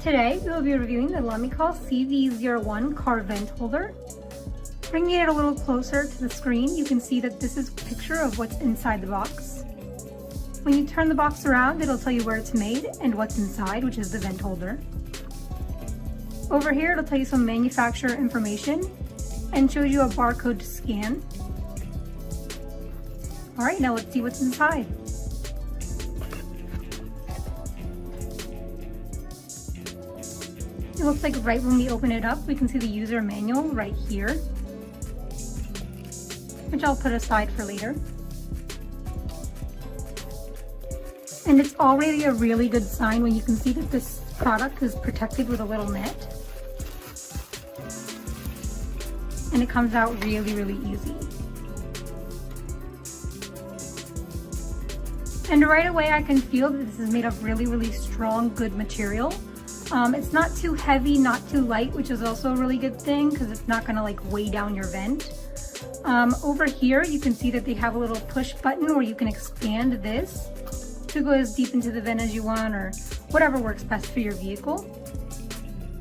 Today, we will be reviewing the Lamicall CV01 car vent holder. Bringing it a little closer to the screen, you can see that this is a picture of what's inside the box. When you turn the box around, it'll tell you where it's made and what's inside, which is the vent holder. Over here, it'll tell you some manufacturer information and shows you a barcode to scan. All right, now let's see what's inside. It looks like right when we open it up, we can see the user manual right here, which I'll put aside for later. And it's already a really good sign when you can see that this product is protected with a little net. And it comes out really, really easy. And right away I can feel that this is made of really, really strong, good material. It's not too heavy, not too light, which is also a really good thing because it's not gonna like weigh down your vent. Over here, you can see that they have a little push button where you can expand this to go as deep into the vent as you want or whatever works best for your vehicle.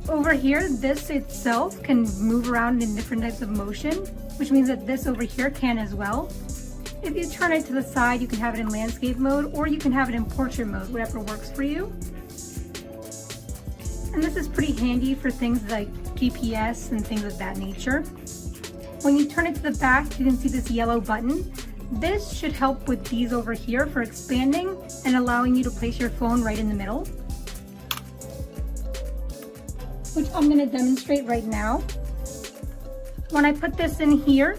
Over here, this itself can move around in different types of motion, which means that this over here can as well. If you turn it to the side, you can have it in landscape mode or you can have it in portrait mode, whatever works for you. And this is pretty handy for things like GPS and things of that nature. When you turn it to the back, you can see this yellow button. This should help with these over here for expanding and allowing you to place your phone right in the middle, which I'm going to demonstrate right now. When I put this in here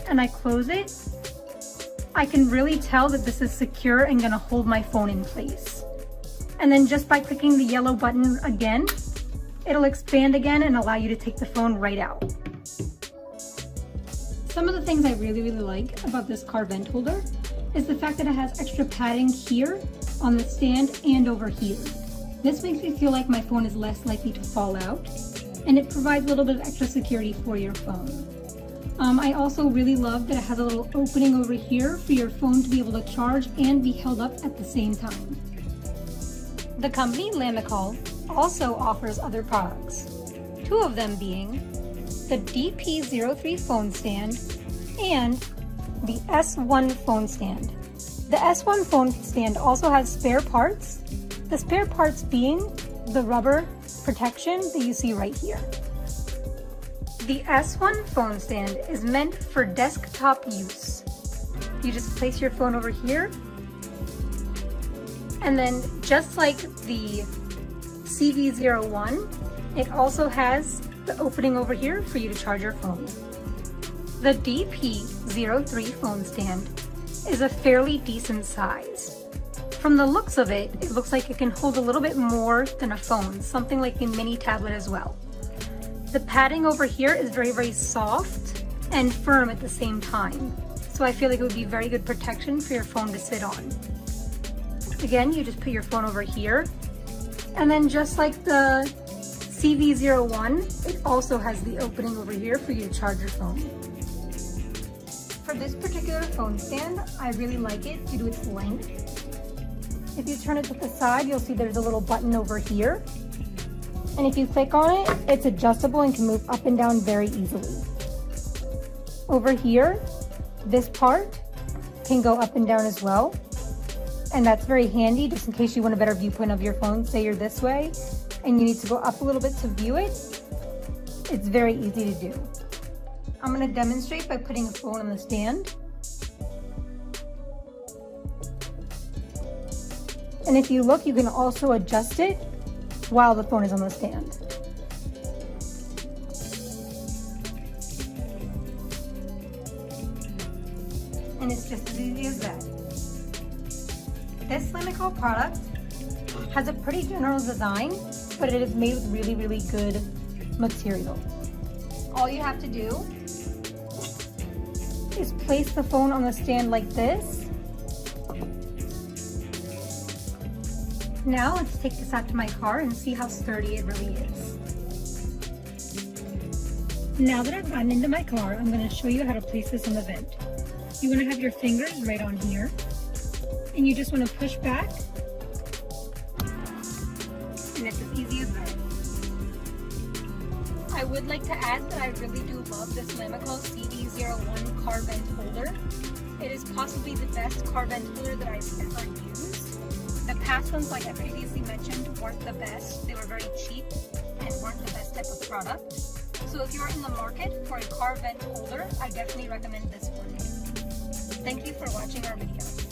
and I close it, I can really tell that this is secure and going to hold my phone in place. And then just by clicking the yellow button again, it'll expand again and allow you to take the phone right out. Some of the things I really, really like about this car vent holder is the fact that it has extra padding here on the stand and over here. This makes me feel like my phone is less likely to fall out, and it provides a little bit of extra security for your phone. I also really love that it has a little opening over here for your phone to be able to charge and be held up at the same time. The company Lamicall also offers other products, two of them being the DP03 phone stand and the S1 phone stand. The S1 phone stand also has spare parts, the spare parts being the rubber protection that you see right here. The S1 phone stand is meant for desktop use. You just place your phone over here, and then just like the CV01, it also has the opening over here for you to charge your phone. The DP03 phone stand is a fairly decent size. From the looks of it, it looks like it can hold a little bit more than a phone, something like a mini tablet as well. The padding over here is very, very soft and firm at the same time. So I feel like it would be very good protection for your phone to sit on. Again, you just put your phone over here. And then just like the CV01, it also has the opening over here for you to charge your phone. For this particular phone stand, I really like it due to its length. If you turn it to the side, you'll see there's a little button over here. And if you click on it, it's adjustable and can move up and down very easily. Over here, this part can go up and down as well. And that's very handy just in case you want a better viewpoint of your phone. Say you're this way and you need to go up a little bit to view it. It's very easy to do. I'm going to demonstrate by putting a phone on the stand. And if you look, you can also adjust it while the phone is on the stand. And it's just as easy as that. This Lamicall product has a pretty general design, but it is made with really, really good material. All you have to do is place the phone on the stand like this. Now let's take this out to my car and see how sturdy it really is. Now that I've gotten into my car, I'm going to show you how to place this on the vent. You want to have your fingers right on here, and you just want to push back, and it's as easy as I would like to add that I really do love this Lamicall CD01 car vent holder. It is possibly the best car vent holder that I've ever used. The past ones, like I previously mentioned, weren't the best. They were very cheap and weren't the best type of product. So if you're in the market for a car vent holder, I definitely recommend this one. Thank you for watching our video.